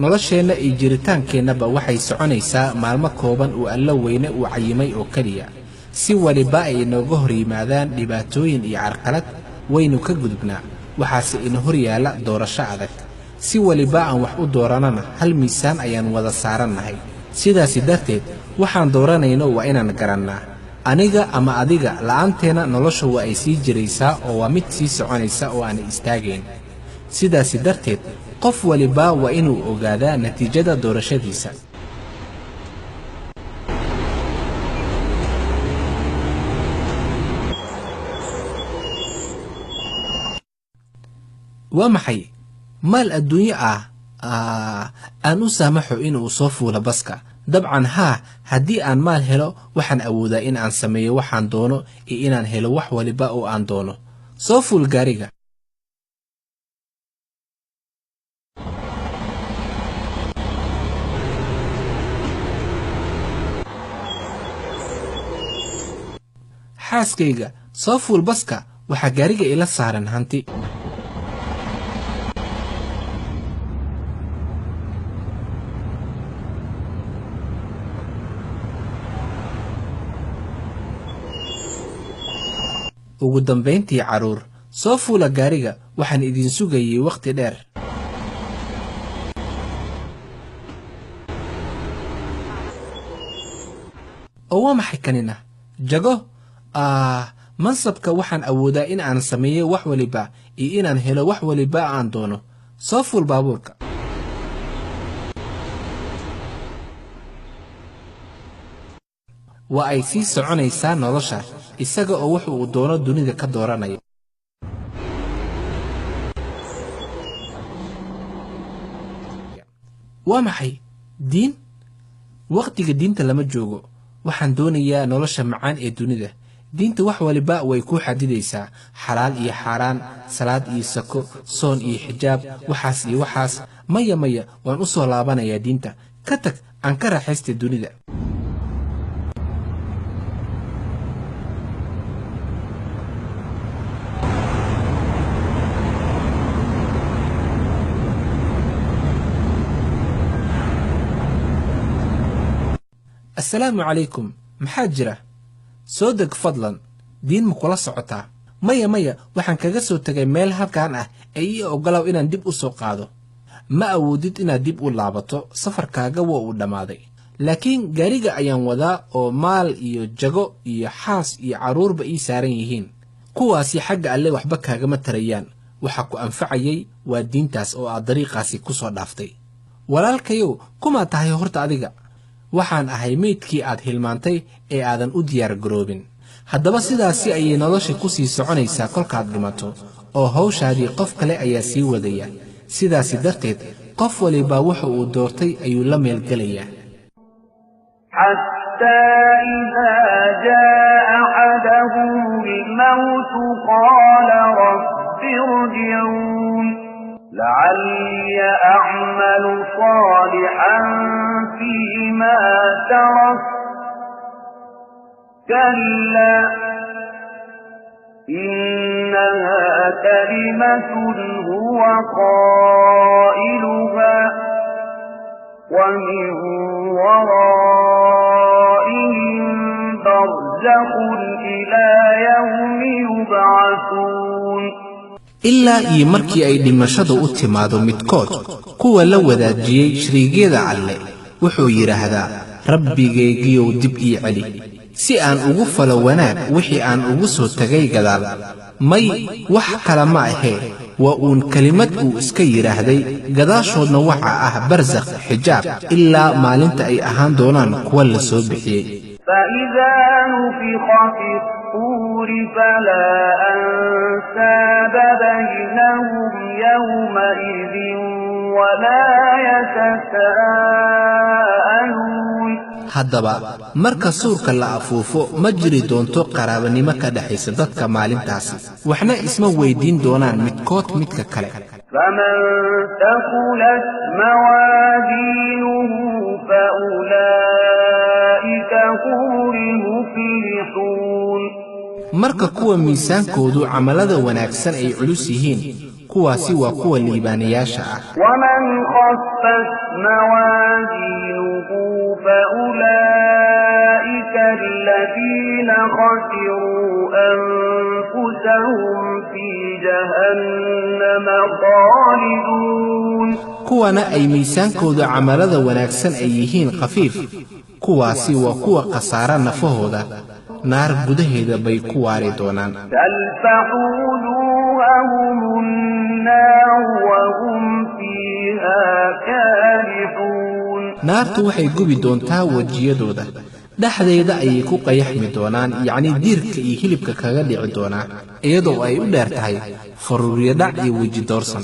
nolosheenna iyo jiritaankeenaba waxay soconaysaa maalmo kooban oo alla weyne uu cayimay oo kaliya si waliba ay inooga hor yimaadaan dhibaatooyin iyo carqalad waynu ka gudubnaa waxaase ina hor yaala doorasho adag si waliba aan wax u dooranana hal miisaan ayaan wada saarannahay sidaasi darteed waxaan dooranayno waa inaan garannaa aniga ama adiga la'aanteena nolosha waa ay sii jiraysaa oo waa mid sii soconaysa oo aan istaagayn sidaasi darteed qof waliba waa inuu ogaadaa natiijada doorashadiisa waa maxay maal adduunyo aan u saamaxo inuu soo fuulo baska dabcan haddii aan maal helo waxaan awoodaa in aan sameeyo waxaan doono iyo inaan helo wax waliba oo aan doono soo fuul gaariga xaaskayga soo fuul baska waxaa gaariga ila saaran hanti ugu dambayntii caruur soo fuula gaariga waxaan idin sugayay waqti dheer oo waa maxay kanina jago mansabka waxaan awoodaa in aan sameeyo wax waliba iyo inaan helo wax waliba aan doono soo fuul baabuurka waa ay sii soconaysaa nolosha isaga oo wax uu doono dunida ka dooranayo waa maxay diin waqtiga diinta lama joogo waxaan doonayaa nolosha macaan ee dunida diinta wax waliba way ku xadidaysaa xalaal iyo xaaraan salaad iyo sako soon iyo xijaab waxaas iyo waxaas maya waan u soo laabanayaa diinta ka tag aan ka raaxaysta dunida السلام عليكم maxaa jira soo deg fadlan diin ma kula socotaa maya waxaan kaga soo tagay meel halkaan ay ii ogolaw inaan dib u soo qaado ma awoodid inaad dib u laabato safarkaaga waa uu dhammaaday laakiin gaariga ayaan wadaa oo maal iyo jago iyo xaas iyo caruurba ii saaran yihiin kuwaasi xagga alle waxba kaagama tarayaan waxa ku anfacayay waa diintaas oo aad dariiqaasi ku soo dhaaftay walaalkayow kuma tahay horta adiga waxaan ahay meydkii aad hilmaantay ee aadan u diyaar garoobin haddaba sidaasi ayay nolosha ku sii soconaysaa kolkaad dhimato oo hawshaadii qof kale ayaa sii wadaya sidaasi darteed qof waliba wuxa uu doortay ayuu la meelgelayaa حتى إذا جاء أحدهم الموت قال رب ارجعون لعلي أعمل صالحا فيما ترك كلا إنها كلمة هو قائلها ومن ورائهم برزخ إلى يوم يبعثون ilaa iyo markii ay dhimashadu u timaado midkood kuwa la wadaajiyey shariigyada alle wuxuu yidhaahdaa rabbigaygiyow dib ii celi si aan ugu falo wanaag wixii aan ugu soo tagay gadaal may wax kale ma ahee waa uun kelimad uu iska yidhaahday gadaashoodna waxa ah barsakh xijaab ilaa maalinta ay ahaan doonaan kuwa la soo bixiyey فإذا نفخ في الصور فلا أنساب بينهم يومئذ ولا يتساءلون haddaba marka suurka la afuufo ma jiri doonto qaraabanimo ka dhaxaysa dadka maalintaasi waxna isma weydiin doonaan midkood midka kale فمن ثقلت موازينه فأولئك هم المفلحون marka kuwa miisaankoodu camalada wanaagsan ay culus yihiin kuwaasi waa kuwa liibaanayaasha ah. ومن خفت موازينه فأولئك الذين خسروا أنفسهم في جهنم خالدون kuwana ay miisaankooda camalada wanaagsan ay yihiin khafiif, kuwaasi waa kuwa khasaara nafahooda, naar gudaheeda bay ku waari doonaan. تلفح وجوههم النار وهم فيها كالحون naartu waxay gubi doontaa wejiyadooda, dhexdeeda ayay ku qayaxmi doonaan, yacni diirka iyo hilibka kaga dhici doonaa, iyadoo ay u dheer tahay faruuryo dhac iyo weji doorsan.